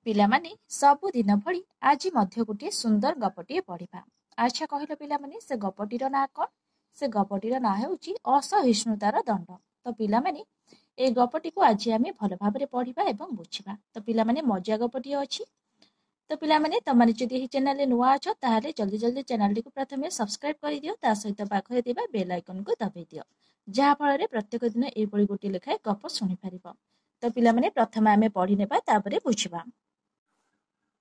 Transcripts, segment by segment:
ପିଲାମାନେ ସବୁଦିନ ଭଳି ଆଜି ମଧ୍ୟ ଗୋଟିଏ ସୁନ୍ଦର ଗପଟିଏ ପଢିବା। ଆଚ୍ଛା କହିଲ ପିଲାମାନେ, ସେ ଗପଟିର ନାଁ କ'ଣ? ସେ ଗପଟିର ନାଁ ହେଉଛି ଅସହିଷ୍ଣୁତାର ଦଣ୍ଡ। ତ ପିଲାମାନେ এই ଗପଟିକୁ ଆଜି ଆମେ ଭଲ ଭାବରେ ପଢିବା ଏବଂ ବୁଝିବା। ତ ପିଲାମାନେ ମଜା ଗପଟିଏ ଅଛି। ତ ପିଲାମାନେ ତମମାନେ ଯଦି ଏହି ଚ୍ୟାନେଲରେ ନୂଆ ଅଛ ତାହେଲେ ଜଲ୍ଦି ଜଲ୍ଦି ଚ୍ୟାନେଲଟିକୁ ପ୍ରଥମେ ସବସ୍କ୍ରାଇବ କରିଦିଅ, ତା ସହିତ ପାଖରେ ଥିବା ବେଲ୍ ଆଇକନକୁ ଦବାଇ ଦିଅ, ଯାହା ଫଳରେ ପ୍ରତ୍ୟେକ ଦିନ ଏଇଭଳି ଗୋଟିଏ ଲେଖାଏଁ ଗପ ଶୁଣିପାରିବ। ତ ପିଲାମାନେ ପ୍ରଥମେ ଆମେ ପଢି ନେବା, ତାପରେ ବୁଝିବା।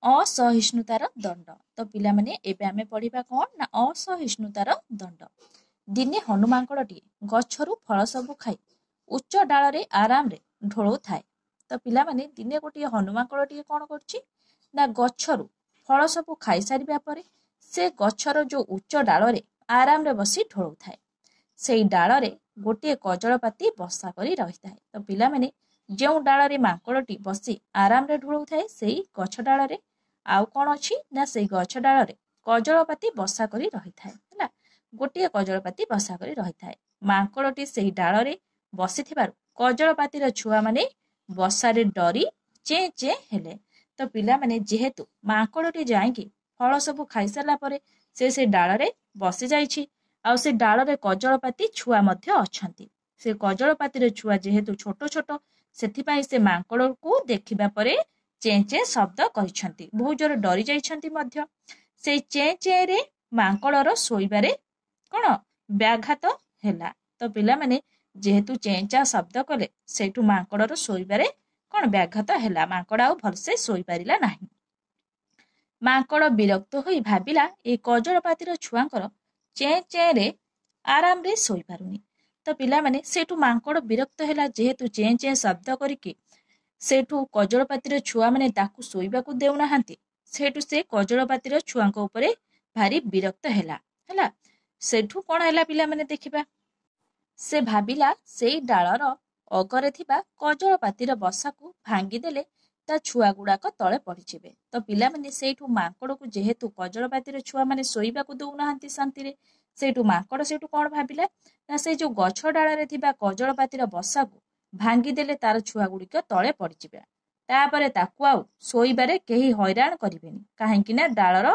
ଅସହିଷ୍ଣୁତାର ଦଣ୍ଡ। ତ ପିଲାମାନେ ଏବେ ଆମେ ପଢିବା କ'ଣ ନା ଅସହିଷ୍ଣୁତାର ଦଣ୍ଡ। ଦିନେ ହନୁମାଙ୍କଡ଼ଟିଏ ଗଛରୁ ଫଳ ସବୁ ଖାଇ ଉଚ୍ଚ ଡାଳରେ ଆରାମରେ ଢୋଳଉଥାଏ। ତ ପିଲାମାନେ ଦିନେ ଗୋଟିଏ ହନୁମାଙ୍କଡ଼ଟିଏ କ'ଣ କରୁଛି ନା ଗଛରୁ ଫଳ ସବୁ ଖାଇସାରିବା ପରେ ସେ ଗଛର ଯୋଉ ଉଚ୍ଚ ଡାଳରେ ଆରାମରେ ବସି ଢୋଳଉଥାଏ। ସେଇ ଡାଳରେ ଗୋଟିଏ କଜଳପାତି ବସା କରି ରହିଥାଏ। ତ ପିଲାମାନେ ଯେଉଁ ଡାଳରେ ମାଙ୍କଡ଼ଟି ବସି ଆରାମରେ ଢୋଳଉଥାଏ ସେଇ ଗଛ ଡାଳରେ ଆଉ କ'ଣ ଅଛି ନା ସେଇ ଗଛ ଡାଳରେ କଜଳପାତି ବସା କରି ରହିଥାଏ। ହେଲା, ଗୋଟିଏ କଜଳପାତି ବସା କରି ରହିଥାଏ। ମାଙ୍କଡ଼ଟି ସେଇ ଡାଳରେ ବସିଥିବାରୁ କଜଳପାତିର ଛୁଆମାନେ ବସାରେ ଡରି ଚେଁ ଚେଁ ହେଲେ। ତ ପିଲାମାନେ ଯେହେତୁ ମାଙ୍କଡ଼ଟି ଯାଇକି ଫଳ ସବୁ ଖାଇସାରିଲା ପରେ ସେ ଡାଳରେ ବସି ଯାଇଛି, ଆଉ ସେ ଡାଳରେ କଜଳପାତି ଛୁଆ ମଧ୍ୟ ଅଛନ୍ତି। ସେ କଜଳପାତିର ଛୁଆ ଯେହେତୁ ଛୋଟ ଛୋଟ, ସେଥିପାଇଁ ସେ ମାଙ୍କଡ଼କୁ ଦେଖିବା ପରେ ଚେଁ ଚେଁ ଶବ୍ଦ କହିଛନ୍ତି, ବହୁତ ଜୋର ଡରି ଯାଇଛନ୍ତି ମଧ୍ୟ। ସେଇ ଚେଁ ଚେଁରେ ମାଙ୍କଡ଼ର ଶୋଇବାରେ କ'ଣ ବ୍ୟାଘାତ ହେଲା। ତ ପିଲାମାନେ ଯେହେତୁ ଚେଁ ଚାଁ ଶବ୍ଦ କଲେ ସେଇଠୁ ମାଙ୍କଡ଼ର ଶୋଇବାରେ କ'ଣ ବ୍ୟାଘାତ ହେଲା, ମାଙ୍କଡ଼ ଆଉ ଭଲସେ ଶୋଇପାରିଲା ନାହିଁ। ମାଙ୍କଡ଼ ବିରକ୍ତ ହୋଇ ଭାବିଲା ଏ କଜଳପାତିର ଛୁଆଙ୍କର ଚେଁ ଚେଁରେ ଆରାମରେ ଶୋଇପାରୁନି। ତ ପିଲାମାନେ ସେଇଠୁ ମାଙ୍କଡ଼ ବିରକ୍ତ ହେଲା, ଯେହେତୁ ଚେଁ ଚେଁ ଶବ୍ଦ କରିକି ସେଇଠୁ କଜଳପାତିର ଛୁଆମାନେ ତାକୁ ଶୋଇବାକୁ ଦେଉନାହାନ୍ତି, ସେଇଠୁ ସେ କଜଳପାତିର ଛୁଆଙ୍କ ଉପରେ ଭାରି ବିରକ୍ତ ହେଲା। ସେଇଠୁ କ'ଣ ହେଲା ପିଲାମାନେ ଦେଖିବା। ସେ ଭାବିଲା ସେଇ ଡାଳର ଅଗରେ ଥିବା କଜଳପାତିର ବସାକୁ ଭାଙ୍ଗିଦେଲେ ତା ଛୁଆ ଗୁଡାକ ତଳେ ପଡିଯିବେ। ତ ପିଲାମାନେ ସେଇଠୁ ମାଙ୍କଡ଼କୁ ଯେହେତୁ କଜଳପାତିର ଛୁଆମାନେ ଶୋଇବାକୁ ଦଉନାହାନ୍ତି ଶାନ୍ତିରେ, ସେଇଠୁ ମାଙ୍କଡ଼ ସେଇଠୁ କ'ଣ ଭାବିଲା ନା ସେଇ ଯୋଉ ଗଛ ଡାଳରେ ଥିବା କଜଳପାତିର ବସାକୁ ଭାଙ୍ଗିଦେଲେ ତାର ଛୁଆ ଗୁଡିକ ତଳେ ପଡିଯିବେ। ତାପରେ ତାକୁ ଆଉ ଶୋଇବାରେ କେହି ହଇରାଣ କରିବେନି, କାହିଁକି ନା ଡାଳର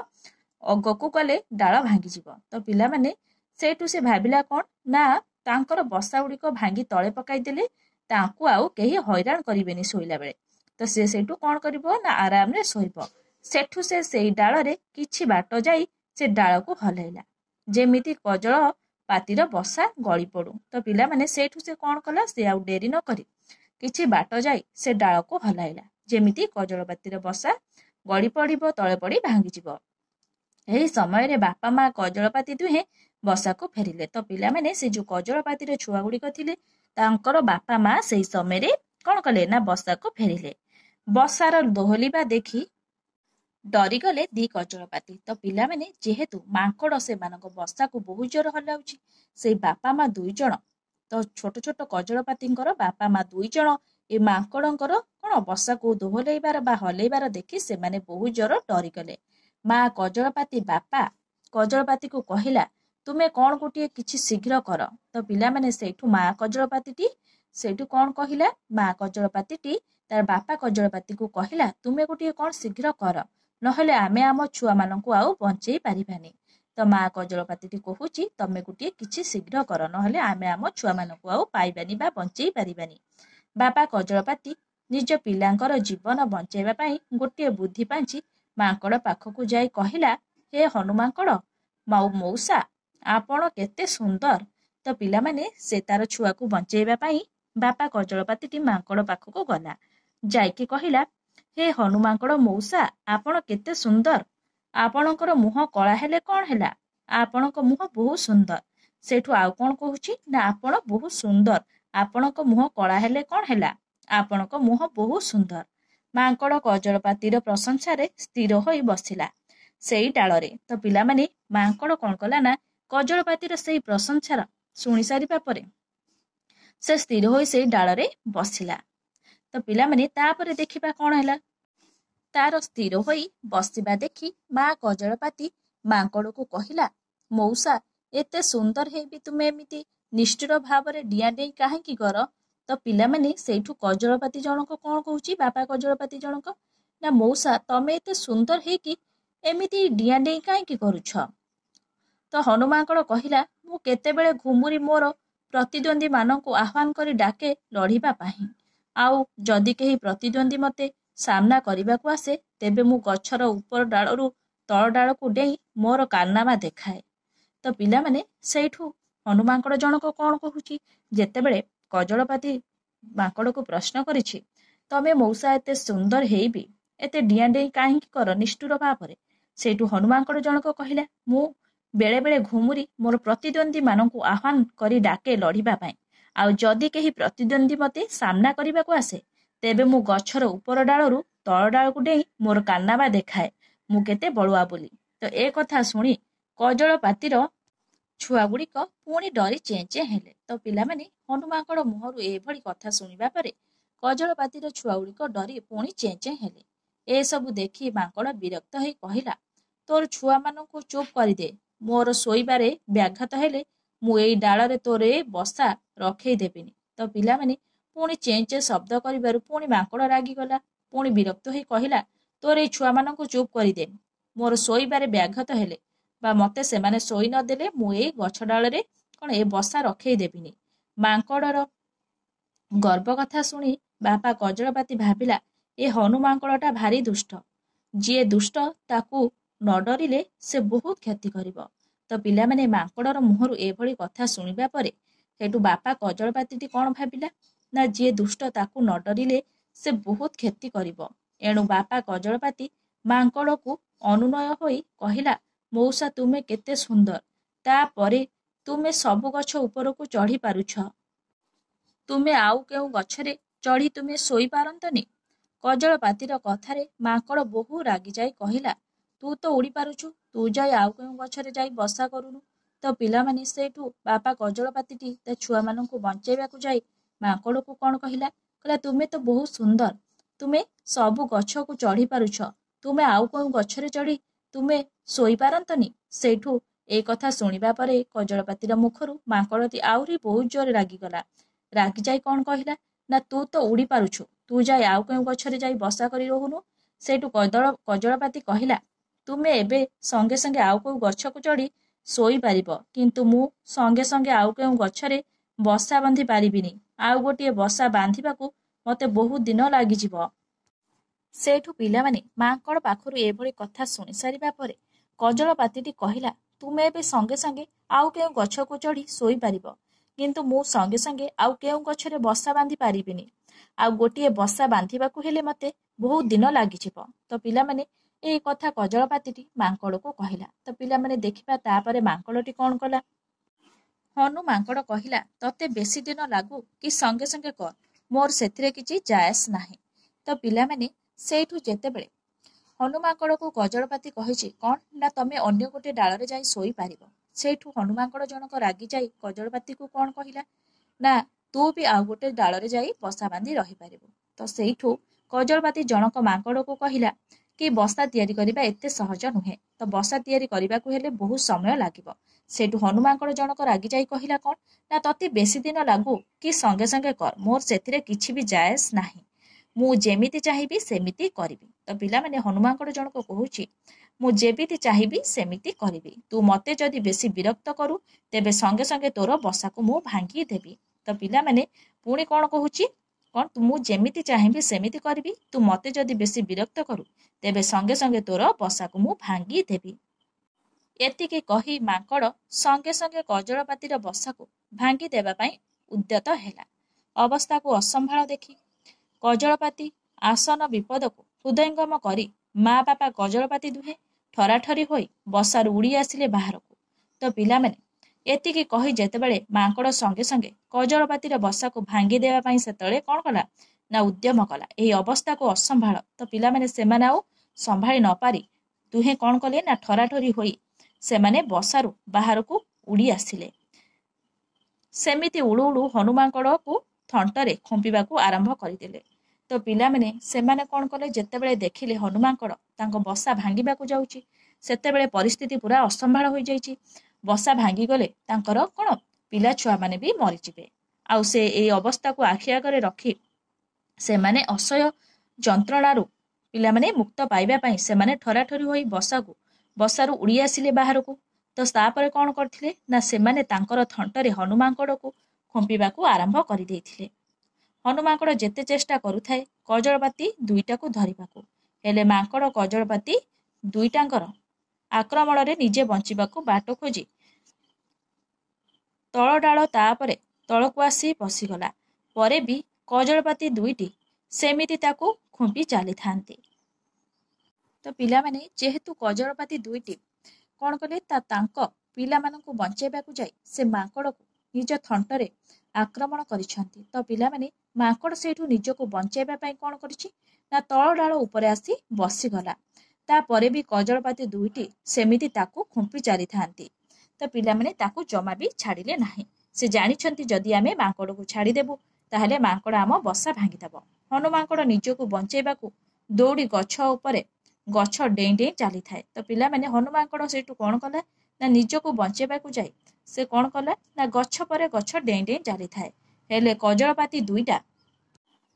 ଅଗକୁ ଗଲେ ଡାଳ ଭାଙ୍ଗିଯିବ। ତ ପିଲାମାନେ ସେଇଠୁ ସେ ଭାବିଲା କ'ଣ ନା ତାଙ୍କର ବସା ଗୁଡିକ ଭାଙ୍ଗି ତଳେ ପକାଇଦେଲେ ତାଙ୍କୁ ଆଉ କେହି ହଇରାଣ କରିବେନି ଶୋଇଲା ବେଳେ। ତ ସେ ସେଇଠୁ କ'ଣ କରିବ ନା ଆରାମରେ ଶୋଇବ। ସେଠୁ ସେ ସେଇ ଡାଳରେ କିଛି ବାଟ ଯାଇ ସେ ଡାଳକୁ ହଲାଇଲା, ଯେମିତି କଜଳପାତିର ବସା ଗଳି ପଡୁ। ତ ପିଲାମାନେ ସେଇଠୁ ସେ କ'ଣ କଲା, ସେ ଆଉ ଡେରି ନ କରି କିଛି ବାଟ ଯାଇ ସେ ଡାଳକୁ ହଲାଇଲା, ଯେମିତି କଜଳପାତିର ବସା ଗଳି ପଡିବ, ତଳେ ପଡି ଭାଙ୍ଗିଯିବ। ଏହି ସମୟରେ ବାପା ମା କଜଳପାତି ଦୁହେଁ ବସାକୁ ଫେରିଲେ। ତ ପିଲାମାନେ ସେ ଯୋଉ କଜଳପାତିର ଛୁଆ ଗୁଡିକ ଥିଲେ ତାଙ୍କର ବାପା ମା ସେଇ ସମୟରେ କ'ଣ କଲେ ନା ବସାକୁ ଫେରିଲେ। ବସାର ଦୋହଲିବା ଦେଖି ଡରିଗଲେ ଦି କଜଳପାତି। ତ ପିଲାମାନେ ଯେହେତୁ ମାଙ୍କଡ଼ ସେମାନଙ୍କ ବସାକୁ ବହୁତ ଜୋର ହଲାଉଛି, ସେଇ ବାପା ମା ଦୁଇ ଜଣ, ତ ଛୋଟ ଛୋଟ କଜଳପାତିଙ୍କର ବାପା ମା ଦୁଇ ଜଣ ଏ ମାଙ୍କଡ଼ଙ୍କର କ'ଣ ବସାକୁ ଦୋହଲେଇବାର ବା ହଲେଇବାର ଦେଖି ସେମାନେ ବହୁତ ଜୋର ଡରିଗଲେ। ମା କଜଳପାତି ବାପା କଜଳପାତିକୁ କହିଲା, ତୁମେ କ'ଣ ଗୋଟିଏ କିଛି ଶୀଘ୍ର କର। ତ ପିଲାମାନେ ସେଇଠୁ ମା କଜଳପାତିଟି ସେଇଠୁ କ'ଣ କହିଲା, ମା କଜଳପାତିଟି ତାର ବାପା କଜଳପାତିକୁ କହିଲା, ତୁମେ ଗୋଟିଏ କ'ଣ ଶୀଘ୍ର କର, ନହେଲେ ଆମେ ଆମ ଛୁଆମାନଙ୍କୁ ଆଉ ବଞ୍ଚେଇ ପାରିବାନି। ତ ମା କଜଳପାତିଟି କହୁଛି, ତମେ ଗୋଟିଏ କିଛି ଶୀଘ୍ର କର, ନହେଲେ ଆମେ ଆମ ଛୁଆମାନଙ୍କୁ ଆଉ ପାଇବାନି ବା ବଞ୍ଚେଇ ପାରିବାନି। ବାପା କଜଳପାତି ନିଜ ପିଲାଙ୍କର ଜୀବନ ବଞ୍ଚେଇବା ପାଇଁ ଗୋଟିଏ ବୁଦ୍ଧି ପାଞ୍ଚି ମାଙ୍କଡ଼ ପାଖକୁ ଯାଇ କହିଲା, ହେ ହନୁମାଙ୍କଡ଼ ମଉସା, ଆପଣ କେତେ ସୁନ୍ଦର। ତ ପିଲାମାନେ ସେ ତାର ଛୁଆକୁ ବଞ୍ଚେଇବା ପାଇଁ ବାପା କଜଳପାତିଟି ମାଙ୍କଡ଼ ପାଖକୁ ଗଲା, ଯାଇକି କହିଲା, ହେ ହନୁମାଙ୍କଡ଼ ମଉସା, ଆପଣ କେତେ ସୁନ୍ଦର। ଆପଣଙ୍କର ମୁହଁ କଳା ହେଲେ କ'ଣ ହେଲା, ଆପଣଙ୍କ ମୁହଁ ବହୁତ ସୁନ୍ଦର। ସେଇଠୁ ଆଉ କ'ଣ କହୁଛି ନା ଆପଣ ବହୁତ ସୁନ୍ଦର, ଆପଣଙ୍କ ମୁହଁ କଳା ହେଲେ କ'ଣ ହେଲା, ଆପଣଙ୍କ ମୁହଁ ବହୁତ ସୁନ୍ଦର। ମାଙ୍କଡ଼ କଜଳପାତିର ପ୍ରଶଂସାରେ ସ୍ଥିର ହୋଇ ବସିଲା ସେଇ ଡାଳରେ। ତ ପିଲାମାନେ ମାଙ୍କଡ଼ କ'ଣ କଲା ନା କଜଳପାତିର ସେଇ ପ୍ରଶଂସାର ଶୁଣି ସାରିବା ପରେ ସେ ସ୍ଥିର ହୋଇ ସେଇ ଡାଳରେ ବସିଲା। ତ ପିଲାମାନେ ତାପରେ ଦେଖିବା କ'ଣ ହେଲା। ତାର ସ୍ଥିର ହୋଇ ବସିବା ଦେଖି ମା କଜଳପାତି ମାଙ୍କଡ଼କୁ କହିଲା, ମଉସା, ଏତେ ସୁନ୍ଦର ହେଇବି ତୁମେ ଏମିତି ନିଷ୍ଠୁର ଭାବରେ ଡିଆଁ ଡେଇଁ କାହିଁକି କର। ତ ପିଲାମାନେ ସେଇଠୁ କଜଳପାତି ଜଣକ କ'ଣ କହୁଛି, ବାପା କଜଳପାତି ଜଣକ, ନା ମଉସା ତମେ ଏତେ ସୁନ୍ଦର ହେଇକି ଏମିତି ଡିଆଁ ଡେଇଁ କାହିଁକି କରୁଛ? ତ ହନୁମାଙ୍କଡ଼ କହିଲା, ମୁଁ କେତେବେଳେ ଘୁମୁରି ମୋର ପ୍ରତିଦ୍ୱନ୍ଦ୍ୱୀମାନଙ୍କୁ ଆହ୍ୱାନ କରି ଡାକେ ଲଢ଼ିବା ପାଇଁ। ଆଉ ଯଦି କେହି ପ୍ରତିଦ୍ୱନ୍ଦ୍ୱୀ ମୋତେ ସାମ୍ନା କରିବାକୁ ଆସେ ତେବେ ମୁଁ ଗଛର ଉପର ଡାଳରୁ ତଳ ଡାଳକୁ ଡେଇଁ ମୋର କାରନାମା ଦେଖାଏ। ତ ପିଲାମାନେ ସେଇଠୁ ହନୁମାଙ୍କଡ଼ ଜଣକ କ'ଣ କହୁଛି, ଯେତେବେଳେ କଜଳପାତି ମାଙ୍କଡ଼କୁ ପ୍ରଶ୍ନ କରିଛି, ତମେ ମଉସା ଏତେ ସୁନ୍ଦର ହେଇବି ଏତେ ଡିଆଁ ଡେଇଁ କାହିଁକି କର ନିଷ୍ଠୁର ଭାବରେ? ସେଇଠୁ ହନୁମାଙ୍କଡ଼ ଜଣକ କହିଲା, ମୁଁ ବେଳେ ବେଳେ ଘୁମୁରି ମୋର ପ୍ରତିଦ୍ୱନ୍ଦ୍ୱୀମାନଙ୍କୁ ଆହ୍ୱାନ କରି ଡାକେ ଲଢ଼ିବା ପାଇଁ। ଆଉ ଯଦି କେହି ପ୍ରତିଦ୍ୱନ୍ଦ୍ୱୀ ମୋତେ ସାମ୍ନା କରିବାକୁ ଆସେ ତେବେ ମୁଁ ଗଛର ଉପର ଡାଳରୁ ତଳ ଡାଳକୁ ଡେଇଁ ମୋର କାରନାମା ଦେଖାଏ ମୁଁ କେତେ ବଳୁଆ ବୋଲି। ତ ଏ କଥା ଶୁଣି କଜଳପାତିର ଛୁଆଗୁଡ଼ିକ ପୁଣି ଡରି ଚେଁ ଚେଁ ହେଲେ। ତ ପିଲାମାନେ ହନୁମାଙ୍କଡ଼ ମୁହଁରୁ ଏଭଳି କଥା ଶୁଣିବା ପରେ କଜଳପାତିର ଛୁଆଗୁଡ଼ିକ ଡରି ପୁଣି ଚେଁ ଚେଁ ହେଲେ। ଏସବୁ ଦେଖି ମାଙ୍କଡ଼ ବିରକ୍ତ ହେଇ କହିଲା, ତୋର ଛୁଆମାନଙ୍କୁ ଚୁପ୍ କରିଦେ। ମୋର ଶୋଇବାରେ ବ୍ୟାଘାତ ହେଲେ ମୁଁ ଏଇ ଡାଳରେ ତୋର ଏ ବସା ରଖେଇ ଦେବିନି। ତ ପିଲାମାନେ ପୁଣି ଚେଁ ଚେଁ ଶବ୍ଦ କରିବାରୁ ପୁଣି ମାଙ୍କଡ଼ ରାଗିଗଲା। ପୁଣି ବିରକ୍ତ ହେଇ କହିଲା, ତୋର ଏଇ ଛୁଆମାନଙ୍କୁ ଚୁପ୍ କରିଦେ। ମୋର ଶୋଇବାରେ ବ୍ୟାଘାତ ହେଲେ ବା ମୋତେ ସେମାନେ ଶୋଇ ନଦେଲେ ମୁଁ ଏଇ ଗଛ ଡାଳରେ ଏ ବସା ରଖେଇ ଦେବିନି। ମାଙ୍କଡ଼ର ଗର୍ବ କଥା ଶୁଣି ବାପା କଜଳପାତି ଭାବିଲା, ଏ ହନୁମାଙ୍କଡ଼ଟା ଭାରି ଦୁଷ୍ଟ। ଯିଏ ଦୁଷ୍ଟ ତାକୁ ନ ଡରିଲେ ସେ ବହୁତ କ୍ଷତି କରିବ। ତ ପିଲାମାନେ ମାଙ୍କଡ଼ର ମୁହଁରୁ ଏଭଳି କଥା ଶୁଣିବା ପରେ ସେଠୁ ବାପା କଜଳପାତିଟି କ'ଣ ଭାବିଲା, ନା ଯିଏ ଦୁଷ୍ଟ ତାକୁ ନ ଡରିଲେ ସେ ବହୁତ କ୍ଷତି କରିବ। ଏଣୁ ବାପା କଜଳପାତି ମାଙ୍କଡ଼କୁ ଅନୁନୟ ହୋଇ କହିଲା, ମଉସା ତୁମେ କେତେ ସୁନ୍ଦର, ତାପରେ ତୁମେ ସବୁ ଗଛ ଉପରକୁ ଚଢ଼ି ପାରୁଛ। ତୁମେ ଆଉ କେଉଁ ଗଛରେ ଚଢ଼ି ତୁମେ ଶୋଇପାରନ୍ତନି? କଜଳପାତିର କଥାରେ ମାଙ୍କଡ଼ ବହୁ ରାଗିଯାଇ କହିଲା, ତୁ ତ ଉଡ଼ି ପାରୁଛୁ, ତୁ ଯାଇ ଆଉ କେଉଁ ଗଛରେ ଯାଇ ବସା କରୁନୁ। ତ ପିଲାମାନେ ସେଇଠୁ ବାପା କଜଳପାତିଟି ତା ଛୁଆମାନଙ୍କୁ ବଞ୍ଚେଇବାକୁ ଯାଇ ମାଙ୍କଡ଼କୁ କ'ଣ କହିଲା, ତୁମେ ତ ବହୁତ ସୁନ୍ଦର, ତୁମେ ସବୁ ଗଛକୁ ଚଢ଼ି ପାରୁଛ, ତୁମେ ଆଉ କେଉଁ ଗଛରେ ଚଢ଼ି ତୁମେ ଶୋଇପାରନ୍ତନି? ସେଇଠୁ ଏ କଥା ଶୁଣିବା ପରେ କଜଳପାତିର ମୁଖରୁ ମାଙ୍କଡ଼ଟି ଆହୁରି ବହୁତ ଜୋରରେ ରାଗିଗଲା। ରାଗିଯାଇ କ'ଣ କହିଲା, ନା ତୁ ତ ଉଡ଼ି ପାରୁଛୁ, ତୁ ଯାଇ ଆଉ କେଉଁ ଗଛରେ ଯାଇ ବସା କରି ରହୁନୁ। ସେଇଠୁ କଜଳପାତି କହିଲା, ତୁମେ ଏବେ ସଙ୍ଗେ ସଙ୍ଗେ ଆଉ କେଉଁ ଗଛକୁ ଚଢ଼ି ଶୋଇପାରିବ, କିନ୍ତୁ ମୁଁ ସଙ୍ଗେ ସଙ୍ଗେ ଆଉ କେଉଁ ଗଛରେ ବସା ବାନ୍ଧି ପାରିବିନି। ଆଉ ଗୋଟିଏ ବସା ବାନ୍ଧିବାକୁ ମୋତେ ବହୁତ ଦିନ ଲାଗିଯିବ। ସେଇଠୁ ପିଲାମାନେ ମାଙ୍କଡ଼ ପାଖରୁ ଏଭଳି କଥା ଶୁଣି ସାରିବା ପରେ କଜଳପାତିଟି କହିଲା, ତୁମେ ଏବେ ସଙ୍ଗେ ସଙ୍ଗେ ଆଉ କେଉଁ ଗଛକୁ ଚଢ଼ି ଶୋଇପାରିବ, କିନ୍ତୁ ମୁଁ ସଙ୍ଗେ ସଙ୍ଗେ ଆଉ କେଉଁ ଗଛରେ ବସା ବାନ୍ଧି ପାରିବିନି। ଆଉ ଗୋଟିଏ ବସା ବାନ୍ଧିବାକୁ ହେଲେ ମୋତେ ବହୁତ ଦିନ ଲାଗିଯିବ। ତ ପିଲାମାନେ ଏହି କଥା କଜଳପାତିଟି ମାଙ୍କଡ଼କୁ କହିଲା। ତ ପିଲାମାନେ ଦେଖିବା ତାପରେ ମାଙ୍କଡ଼ଟି କ'ଣ କଲା। ହନୁ ମାଙ୍କଡ଼ କହିଲା, ତତେ ବେଶୀ ଦିନ ଲାଗୁ କି ସଙ୍ଗେ ସଙ୍ଗେ କର, ମୋର ସେଥିରେ କିଛି ଯାଏସ୍ ନାହିଁ। ତ ପିଲାମାନେ ସେଇଠୁ ଯେତେବେଳେ ହନୁମାଙ୍କଡ଼କୁ କଜଳପାତି କହିଛି କ'ଣ, ନା ତମେ ଅନ୍ୟ ଗୋଟିଏ ଡାଳରେ ଯାଇ ଶୋଇପାରିବ। ସେଇଠୁ ହନୁମାଙ୍କଡ଼ ଜଣକ ରାଗି ଯାଇ କଜଳପାତିକୁ କ'ଣ କହିଲା, ନା ତୁ ବି ଆଉ ଗୋଟେ ଡାଳରେ ଯାଇ ବସା ବାନ୍ଧି ରହିପାରିବୁ। ତ ସେଇଠୁ କଜଳପାତି ଜଣକ ମାଙ୍କଡ଼କୁ କହିଲା କି ବସା ତିଆରି କରିବା ଏତେ ସହଜ ନୁହେଁ, ତ ବସା ତିଆରି କରିବାକୁ ହେଲେ ବହୁତ ସମୟ ଲାଗିବ। ସେଇଠୁ ହନୁମାଙ୍କଡ଼ ଜଣକ ରାଗି ଯାଇ କହିଲା କ'ଣ, ନା ତତେ ବେଶୀ ଦିନ ଲାଗୁ କି ସଙ୍ଗେ ସଙ୍ଗେ କର, ମୋର ସେଥିରେ କିଛି ବି ଯାଏସ୍ ନାହିଁ, ମୁଁ ଯେମିତି ଚାହିଁବି ସେମିତି କରିବି। ତ ପିଲାମାନେ ହନୁମାଙ୍କଡ଼ ଜଣକ କହୁଛି, ମୁଁ ଯେମିତି ଚାହିଁବି ସେମିତି କରିବି, ତୁ ମୋତେ ଯଦି ବେଶୀ ବିରକ୍ତ କରୁ ତେବେ ସଙ୍ଗେ ସଙ୍ଗେ ତୋର ବସାକୁ ମୁଁ ଭାଙ୍ଗି ଦେବି। ତ ପିଲାମାନେ ପୁଣି କ'ଣ କହୁଛି, କ'ଣ ମୁଁ ଯେମିତି ଚାହିଁବି ସେମିତି କରିବି, ତୁ ମୋତେ ଯଦି ବେଶୀ ବିରକ୍ତ କରୁ ତେବେ ସଙ୍ଗେ ସଙ୍ଗେ ତୋର ବସାକୁ ମୁଁ ଭାଙ୍ଗି ଦେବି। ଏତିକି କହି ମାଙ୍କଡ଼ ସଙ୍ଗେ ସଙ୍ଗେ କଜଳପାତିର ବସାକୁ ଭାଙ୍ଗି ଦେବା ପାଇଁ ଉଦ୍ୟତ ହେଲା। ଅବସ୍ଥାକୁ ଅସମ୍ଭାଳ ଦେଖି କଜଳପାତି ଆସନ ବିପଦକୁ ହୃଦୟଙ୍ଗମ କରି ମା ବାପା କଜଳପାତି ଦୁହେଁ ଠରାଠରି ହୋଇ ବସାରୁ ଉଡ଼ି ଆସିଲେ ବାହାରକୁ। ତ ପିଲାମାନେ ଏତିକି କହି ଯେତେବେଳେ ମାଙ୍କଡ଼ ସଙ୍ଗେ ସଙ୍ଗେ କଜଳପାତିର ବସାକୁ ଭାଙ୍ଗି ଦେବା ପାଇଁ ସେତେବେଳେ କ'ଣ କଲା, ନା ଉଦ୍ୟମ କଲା। ଏହି ଅବସ୍ଥାକୁ ଅସମ୍ଭାଳ। ତ ପିଲାମାନେ ସେମାନେ ଆଉ ସମ୍ଭାଳି ନ ପାରି ଦୁହେଁ କ'ଣ କଲେ, ନା ଠରାଠରି ହୋଇ ସେମାନେ ବସାରୁ ବାହାରକୁ ଉଡ଼ି ଆସିଲେ। ସେମିତି ଉଡ଼ୁ ଉଡ଼ୁ ହନୁମାଙ୍କଡ଼କୁ ଥଣ୍ଟରେ ଖୁମ୍ପିବାକୁ ଆରମ୍ଭ କରିଦେଲେ। ତ ପିଲାମାନେ ସେମାନେ କ'ଣ କଲେ, ଯେତେବେଳେ ଦେଖିଲେ ହନୁମାଙ୍କଡ଼ ତାଙ୍କ ବସା ଭାଙ୍ଗିବାକୁ ଯାଉଛି ସେତେବେଳେ ପରିସ୍ଥିତି ପୁରା ଅସମ୍ଭାଳ ହୋଇଯାଇଛି। ବସା ଭାଙ୍ଗିଗଲେ ତାଙ୍କର କ'ଣ ପିଲା ଛୁଆମାନେ ବି ମରିଯିବେ। ଆଉ ସେ ଏଇ ଅବସ୍ଥାକୁ ଆଖି ଆଗରେ ରଖି ସେମାନେ ଅସହ୍ୟ ଯନ୍ତ୍ରଣାରୁ ପିଲାମାନେ ମୁକ୍ତ ପାଇବା ପାଇଁ ସେମାନେ ଠରାଠରି ହୋଇ ବସାରୁ ଉଡ଼ି ଆସିଲେ ବାହାରକୁ। ତ ତାପରେ କ'ଣ କରିଥିଲେ ନା ସେମାନେ ତାଙ୍କର ଥଣ୍ଟରେ ହନୁମାଙ୍କଡ଼କୁ ଖୁମ୍ପିବାକୁ ଆରମ୍ଭ କରିଦେଇଥିଲେ। ହନୁମାଙ୍କଡ଼ ଯେତେ ଚେଷ୍ଟା କରୁଥାଏ କଜଳପାତି ଦୁଇଟାକୁ ଧରିବାକୁ, ହେଲେ ମାଙ୍କଡ଼ କଜଳପାତି ଦୁଇଟାଙ୍କର ଆକ୍ରମଣରେ ନିଜେ ବଞ୍ଚିବାକୁ ବାଟ ଖୋଜି ତଳ ଡାଳ ତାପରେ ତଳକୁ ଆସି ବସିଗଲା ପରେ ବି କଜଳପାତି ଦୁଇଟି ସେମିତି ତାକୁ ଖୁମ୍ପି ଚାଲିଥାନ୍ତି। ତ ପିଲାମାନେ ଯେହେତୁ କଜଳପାତି ଦୁଇଟି କ'ଣ କଲେ ତାଙ୍କ ପିଲାମାନଙ୍କୁ ବଞ୍ଚାଇବାକୁ ଯାଇ ସେ ମାଙ୍କଡ଼କୁ ନିଜ ଥଣ୍ଟରେ ଆକ୍ରମଣ କରିଛନ୍ତି। ତ ପିଲାମାନେ ମାଙ୍କଡ଼ ସେଇଠୁ ନିଜକୁ ବଞ୍ଚାଇବା ପାଇଁ କ'ଣ କରିଛି ନା ତଳ ଡାଳ ଉପରେ ଆସି ବସିଗଲା। ତାପରେ ବି କଜଳପାତି ଦୁଇଟି ସେମିତି ତାକୁ ଖୁମ୍ପି ଚାଲିଥାନ୍ତି। ତ ପିଲାମାନେ ତାକୁ ଜମା ବି ଛାଡ଼ିଲେ ନାହିଁ। ସେ ଜାଣିଛନ୍ତି ଯଦି ଆମେ ମାଙ୍କଡ଼କୁ ଛାଡ଼ିଦେବୁ ତାହେଲେ ମାଙ୍କଡ଼ ଆମ ବସା ଭାଙ୍ଗିଦେବ। ହନୁମାଙ୍କଡ଼ ନିଜକୁ ବଞ୍ଚାଇବାକୁ ଦୌଡ଼ି ଗଛ ଡେଇଁ ଡେଇଁ ଚାଲିଥାଏ। ତ ପିଲାମାନେ ହନୁମାଙ୍କଡ଼ ସେଇଠୁ କ'ଣ କଲା ନା ନିଜକୁ ବଞ୍ଚାଇବାକୁ ଯାଇ ସେ କ'ଣ କଲା ନା ଗଛ ପରେ ଗଛ ଡେଇଁ ଡେଇଁ ଚାଲିଥାଏ। ହେଲେ କଜଳପାତି ଦୁଇଟା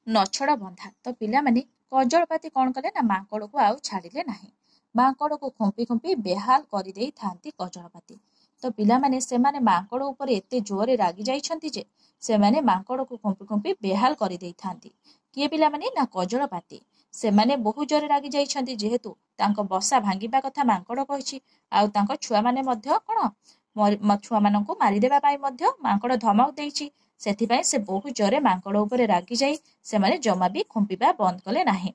ନଛଡ଼ା ବନ୍ଧା। ତ ପିଲାମାନେ କଜଳପାତି କ'ଣ କଲେ ନା ମାଙ୍କଡ଼କୁ ଆଉ ଛାଡ଼ିଲେ ନାହିଁ। ମାଙ୍କଡ଼କୁ ଖୁମ୍ପି ଖୁମ୍ପି ବେହାଲ କରିଦେଇଥାନ୍ତି କଜଳପାତି। ତ ପିଲାମାନେ ସେମାନେ ମାଙ୍କଡ଼ ଉପରେ ଏତେ ଜୋରରେ ରାଗି ଯାଇଛନ୍ତି ଯେ ସେମାନେ ମାଙ୍କଡ଼କୁ ଖୁମ୍ପି ଖୁମ୍ପି ବେହାଲ କରିଦେଇଥାନ୍ତି। କିଏ ପିଲାମାନେ ନା କଜଳପାତି। ସେମାନେ ବହୁ ଜୋରରେ ରାଗି ଯାଇଛନ୍ତି ଯେହେତୁ ତାଙ୍କ ବସା ଭାଙ୍ଗିବା କଥା ମାଙ୍କଡ଼ କହିଛି, ଆଉ ତାଙ୍କ ଛୁଆମାନେ ମଧ୍ୟ ଛୁଆମାନଙ୍କୁ ମାରିଦେବା ପାଇଁ ମଧ୍ୟ ମାଙ୍କଡ଼ ଧମକ ଦେଇଛି। ସେଥିପାଇଁ ସେ ବହୁ ଜୋରରେ ମାଙ୍କଡ଼ ଉପରେ ରାଗି ଯାଇ ସେମାନେ ଜମା ବି ଖୁମ୍ପିବା ବନ୍ଦ କଲେ ନାହିଁ।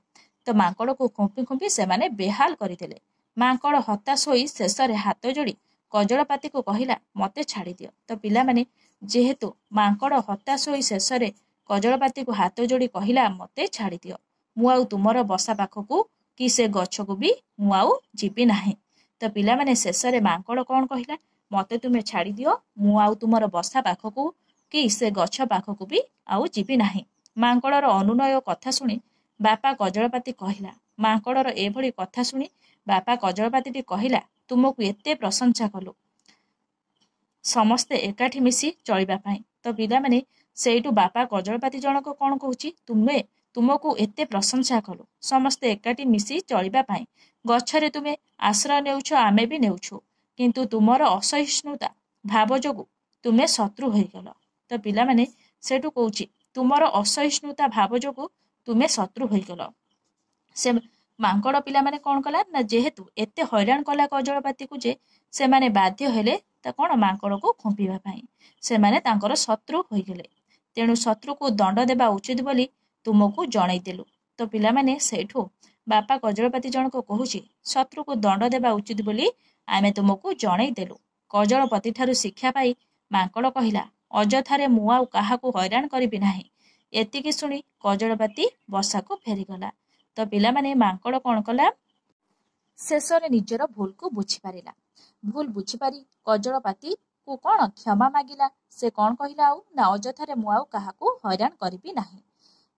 ତ ମାଙ୍କଡ଼କୁ ଖୁମ୍ପି ଖୁମ୍ପି ସେମାନେ ବେହାଲ କରିଦେଲେ। ମାଙ୍କଡ଼ ହତାଶ ହୋଇ ଶେଷରେ ହାତ ଯୋଡ଼ି କଜଳପାତିକୁ କହିଲା ମୋତେ ଛାଡ଼ିଦିଅ। ତ ପିଲାମାନେ ଯେହେତୁ ମାଙ୍କଡ଼ ହତାଶ ହୋଇ ଶେଷରେ କଜଳପାତିକୁ ହାତ ଯୋଡ଼ି କହିଲା ମୋତେ ଛାଡ଼ିଦିଅ, ମୁଁ ଆଉ ତୁମର ବସା ପାଖକୁ କି ସେ ଗଛକୁ ବି ମୁଁ ଆଉ ଯିବି ନାହିଁ। ତ ପିଲାମାନେ ଶେଷରେ ମାଙ୍କଡ଼ କ'ଣ କହିଲା ମୋତେ ତୁମେ ଛାଡ଼ିଦିଅ, ମୁଁ ଆଉ ତୁମର ବସା ପାଖକୁ କି ସେ ଗଛ ପାଖକୁ ବି ଆଉ ଯିବି ନାହିଁ। ମାଙ୍କଡ଼ର ଅନୁନୟ କଥା ଶୁଣି ବାପା କଜଳପାତି କହିଲା। ମାଙ୍କଡ଼ର ଏଭଳି କଥା ଶୁଣି ବାପା କଜଳପାତିଟି କହିଲା ତୁମକୁ ଏତେ ପ୍ରଶଂସା କଲୁ ସମସ୍ତେ ଏକାଠି ମିଶି ଚଳିବା ପାଇଁ। ତ ପିଲାମାନେ ସେଇଠୁ ବାପା କଜଳପାତି ଜଣକ କ'ଣ କହୁଛି ତୁମକୁ ଏତେ ପ୍ରଶଂସା କଲୁ ସମସ୍ତେ ଏକାଠି ମିଶି ଚଳିବା ପାଇଁ। ଗଛରେ ତୁମେ ଆଶ୍ରୟ ନେଉଛ, ଆମେ ବି ନେଉଛୁ, କିନ୍ତୁ ତୁମର ଅସହିଷ୍ଣୁତା ଭାବ ଯୋଗୁଁ ତୁମେ ଶତ୍ରୁ ହୋଇଗଲ। ତ ପିଲାମାନେ ସେଇଠୁ କହୁଛି ତୁମର ଅସହିଷ୍ଣୁତା ଭାବ ଯୋଗୁଁ ତୁମେ ଶତ୍ରୁ ହୋଇଗଲ। ସେ ମାଙ୍କଡ଼ ପିଲାମାନେ କ'ଣ କଲା ନା ଯେହେତୁ ଏତେ ହଇରାଣ କଲା କଜଳପାତିକୁ ଯେ ସେମାନେ ବାଧ୍ୟ ହେଲେ ତା କ'ଣ ମାଙ୍କଡ଼କୁ ଖୁମ୍ପିବା ପାଇଁ। ସେମାନେ ତାଙ୍କର ଶତ୍ରୁ ହୋଇଗଲେ। ତେଣୁ ଶତ୍ରୁକୁ ଦଣ୍ଡ ଦେବା ଉଚିତ ବୋଲି ତୁମକୁ ଜଣେଇଦେଲୁ। ତ ପିଲାମାନେ ସେଇଠୁ ବାପା କଜଳପାତି ଜଣକ କହୁଛି ଶତ୍ରୁକୁ ଦଣ୍ଡ ଦେବା ଉଚିତ ବୋଲି ଆମେ ତୁମକୁ ଜଣେଇଦେଲୁ। କଜଳପତିଠାରୁ ଶିକ୍ଷା ପାଇ ମାଙ୍କଡ଼ କହିଲା ଅଯଥାରେ ମୁଁ ଆଉ କାହାକୁ ହଇରାଣ କରିବି ନାହିଁ। ଏତିକି ଶୁଣି କଜଳପାତି ବସାକୁ ଫେରିଗଲା। ତ ପିଲାମାନେ ମାଙ୍କଡ଼ କ'ଣ କଲା ଶେଷରେ ନିଜର ଭୁଲକୁ ବୁଝିପାରିଲା। ଭୁଲ ବୁଝିପାରି କଜଳପାତିକୁ କ'ଣ କ୍ଷମା ମାଗିଲା। ସେ କ'ଣ କହିଲା ଆଉ ନା ଅଯଥାରେ ମୁଁ ଆଉ କାହାକୁ ହଇରାଣ କରିବି ନାହିଁ।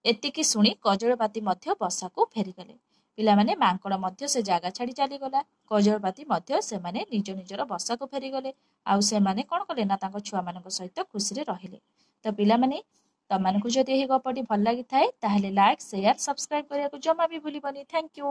ଏତିକି ଶୁଣି କଜଳପାତି ମଧ୍ୟ ବସାକୁ ଫେରିଗଲେ। ପିଲାମାନେ ମାଙ୍କଡ଼ ମଧ୍ୟ ସେ ଜାଗା ଛାଡ଼ି ଚାଲିଗଲା। କଜଳପାତି ମଧ୍ୟ ସେମାନେ ନିଜ ନିଜର ବସାକୁ ଫେରିଗଲେ। ଆଉ ସେମାନେ କ'ଣ କଲେ ନା ତାଙ୍କ ଛୁଆମାନଙ୍କ ସହିତ ଖୁସିରେ ରହିଲେ। ତ ପିଲାମାନେ ତମାନଙ୍କୁ ଯଦି ଏହି ଗପଟି ଭଲ ଲାଗିଥାଏ ତାହେଲେ ଲାଇକ୍, ସେୟାର, ସବସ୍କ୍ରାଇବ୍ କରିବାକୁ ଜମା ବି ଭୁଲିବନି। Thank you.